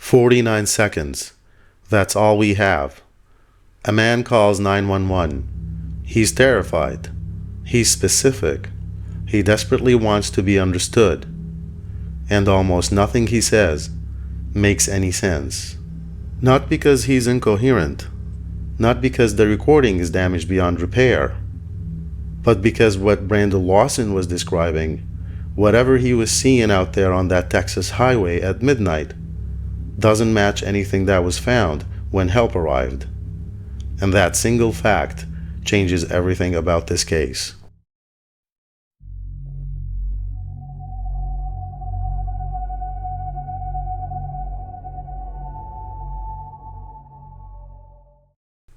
49 seconds. That's all we have. A man calls 911. He's terrified. He's specific. He desperately wants to be understood. And almost nothing he says makes any sense. Not because he's incoherent, not because the recording is damaged beyond repair, but because what Bronte Lawson was describing, whatever he was seeing out there on that Texas highway at midnight, doesn't match anything that was found when help arrived. And that single fact changes everything about this case.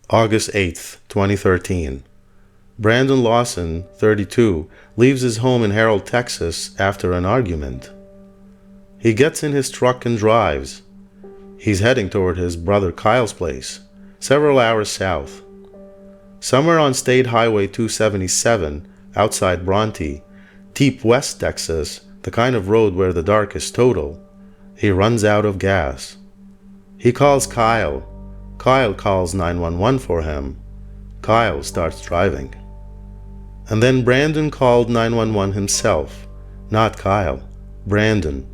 August 8th, 2013. Brandon Lawson, 32, leaves his home in Harrold, Texas after an argument. He gets in his truck and drives. He's heading toward his brother Kyle's place, several hours south. Somewhere on State Highway 277, outside Bronte, deep West Texas, the kind of road where the dark is total, he runs out of gas. He calls Kyle. Kyle calls 911 for him. Kyle starts driving. And then Brandon called 911 himself, not Kyle, Brandon,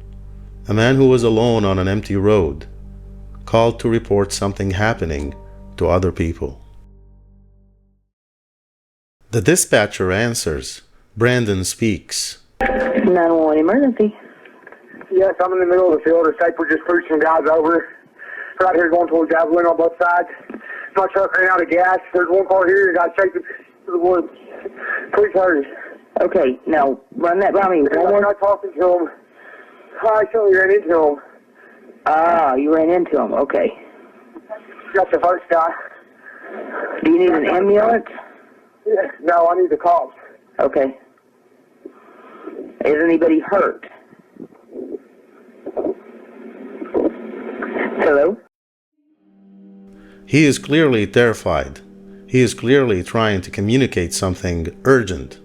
a man who was alone on an empty road, called to report something happening to other people. The dispatcher answers. Brandon speaks. 911 emergency. Yes, I'm in the middle of the field. The safer just pushed some guys over. Right here going towards Javelin on both sides. My truck ran out of gas. There's one car here. Got chasing to the woods. Please hurry. Okay, now run that by me. I'm not talking to him. I actually ran into him. Ah, you ran into him. Okay. That's the first guy. Do you need an ambulance? Yeah, no, I need the cops. Okay. Is anybody hurt? Hello? He is clearly terrified. He is clearly trying to communicate something urgent,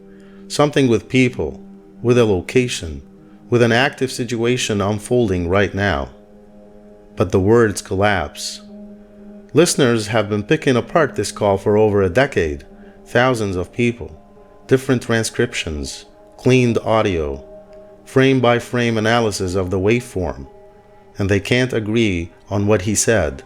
something with people, with a location, with an active situation unfolding right now. But the words collapse. Listeners have been picking apart this call for over a decade. Thousands of people, different transcriptions, cleaned audio, frame-by-frame analysis of the waveform, and they can't agree on what he said.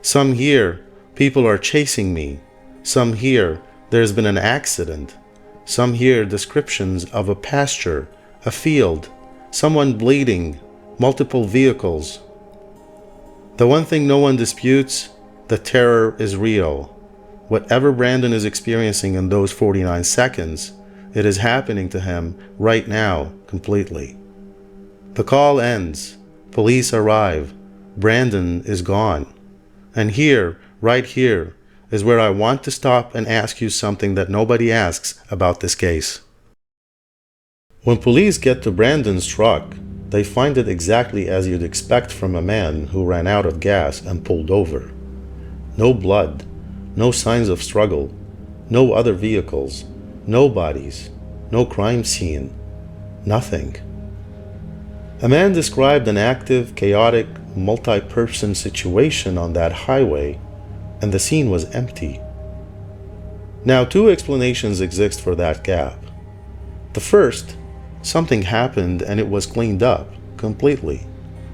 Some hear, people are chasing me. Some hear, there's been an accident. Some hear descriptions of a pasture, a field, someone bleeding, multiple vehicles. The one thing no one disputes, the terror is real. Whatever Brandon is experiencing in those 49 seconds, it is happening to him right now completely. The call ends. Police arrive. Brandon is gone. And here, right here, is where I want to stop and ask you something that nobody asks about this case. When police get to Brandon's truck, they find it exactly as you'd expect from a man who ran out of gas and pulled over. No blood, no signs of struggle, no other vehicles, no bodies, no crime scene, nothing. A man described an active, chaotic, multi-person situation on that highway, and the scene was empty. Now, two explanations exist for that gap. The first, something happened and it was cleaned up completely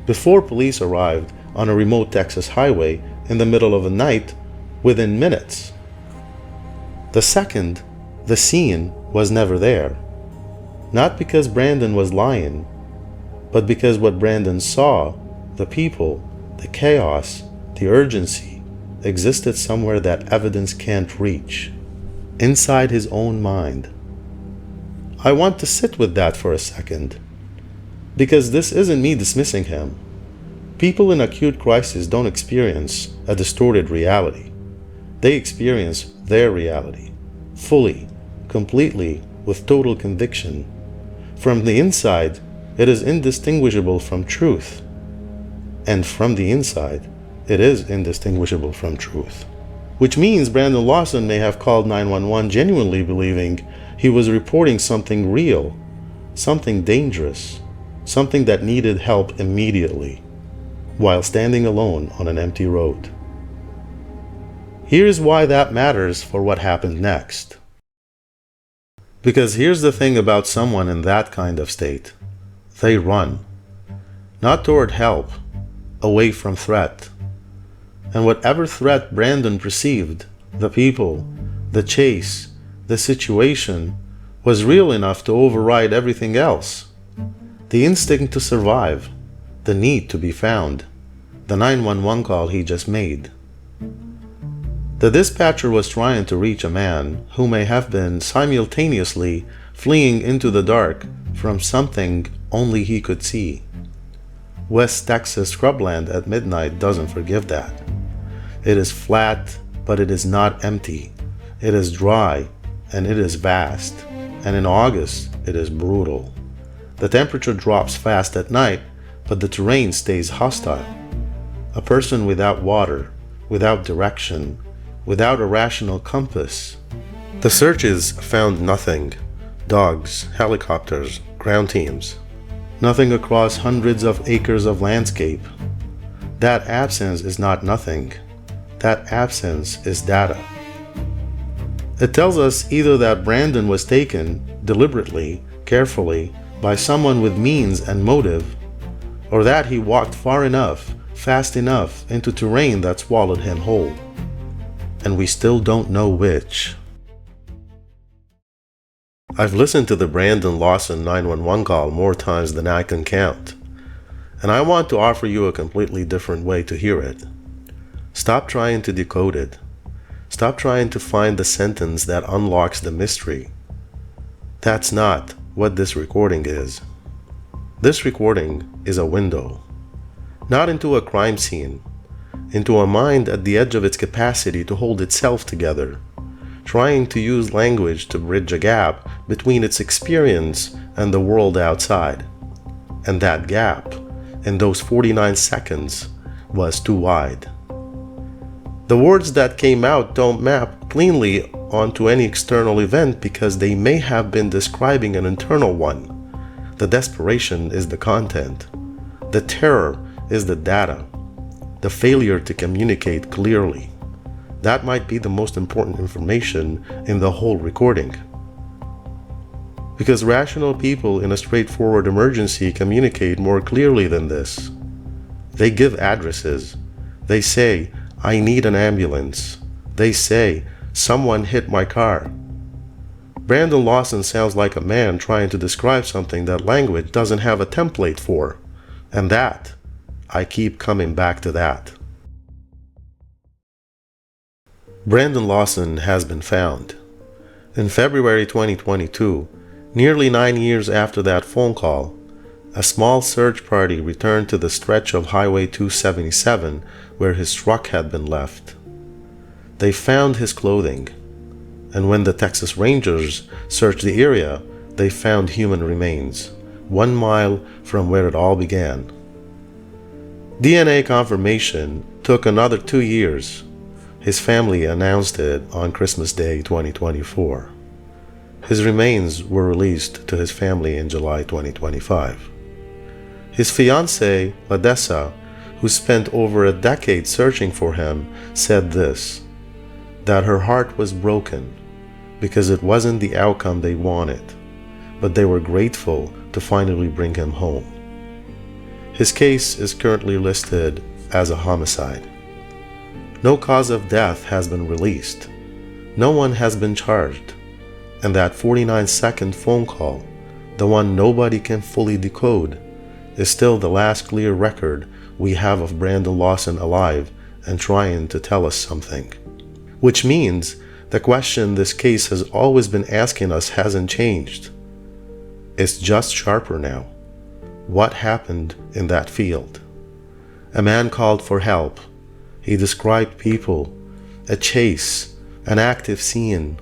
before police arrived on a remote Texas highway in the middle of the night within minutes. The second, the scene was never there. Not because Brandon was lying, but because what Brandon saw, the people, the chaos, the urgency, existed somewhere that evidence can't reach, inside his own mind. I want to sit with that for a second, because this isn't me dismissing him. People in acute crisis don't experience a distorted reality. They experience their reality, fully, completely, with total conviction. From the inside, it is indistinguishable from truth. And from the inside, it is indistinguishable from truth. Which means Brandon Lawson may have called 911 genuinely believing he was reporting something real, something dangerous, something that needed help immediately. while standing alone on an empty road. Here's why that matters for what happened next. Because here's the thing about someone in that kind of state. They run. Not toward help, away from threat. And whatever threat Brandon perceived, the people, the chase, the situation, was real enough to override everything else. The instinct to survive, the need to be found, the 911 call he just made. The dispatcher was trying to reach a man who may have been simultaneously fleeing into the dark from something only he could see. West Texas scrubland at midnight doesn't forgive that. It is flat, but it is not empty. It is dry, and it is vast. And in August, it is brutal. The temperature drops fast at night, but the terrain stays hostile. A person without water, without direction, without a rational compass. The searches found nothing. Dogs, helicopters, ground teams. Nothing across hundreds of acres of landscape. That absence is not nothing. That absence is data. It tells us either that Brandon was taken deliberately, carefully, by someone with means and motive, or that he walked far enough, fast enough into terrain that swallowed him whole. And we still don't know which. I've listened to the Brandon Lawson 911 call more times than I can count, and I want to offer you a completely different way to hear it. Stop trying to decode it. Stop trying to find the sentence that unlocks the mystery. That's not what this recording is. This recording is a window, not into a crime scene, into a mind at the edge of its capacity to hold itself together, trying to use language to bridge a gap between its experience and the world outside. And that gap, in those 49 seconds, was too wide. The words that came out don't map cleanly onto any external event because they may have been describing an internal one. The desperation is the content. The terror is the data. The failure to communicate clearly. That might be the most important information in the whole recording. Because rational people in a straightforward emergency communicate more clearly than this. They give addresses. They say, "I need an ambulance." They say, "Someone hit my car." Brandon Lawson sounds like a man trying to describe something that language doesn't have a template for. And that, I keep coming back to that. Brandon Lawson has been found. In February 2022, nearly 9 years after that phone call, a small search party returned to the stretch of Highway 277 where his truck had been left. They found his clothing, and when the Texas Rangers searched the area, they found human remains, 1 mile from where it all began. DNA confirmation took another 2 years. His family announced it on Christmas Day 2024. His remains were released to his family in July 2025. His fiancée, Ladessa, who spent over a decade searching for him, said this, that her heart was broken because it wasn't the outcome they wanted, but they were grateful to finally bring him home. His case is currently listed as a homicide. No cause of death has been released. No one has been charged. And that 49-second phone call, the one nobody can fully decode, is still the last clear record we have of Brandon Lawson alive and trying to tell us something. Which means the question this case has always been asking us hasn't changed. It's just sharper now. What happened in that field? A man called for help. He described people, a chase, an active scene.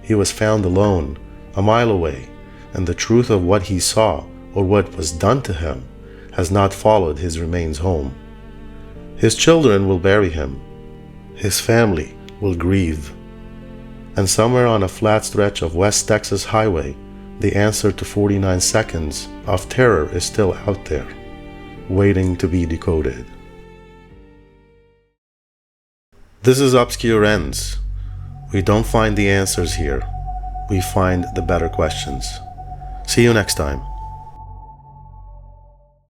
He was found alone, a mile away, and the truth of what he saw or what was done to him has not followed his remains home. His children will bury him. His family will grieve. And somewhere on a flat stretch of West Texas highway, the answer to 49 seconds of terror is still out there, waiting to be decoded. This is Obscure Ends. We don't find the answers here. We find the better questions. See you next time.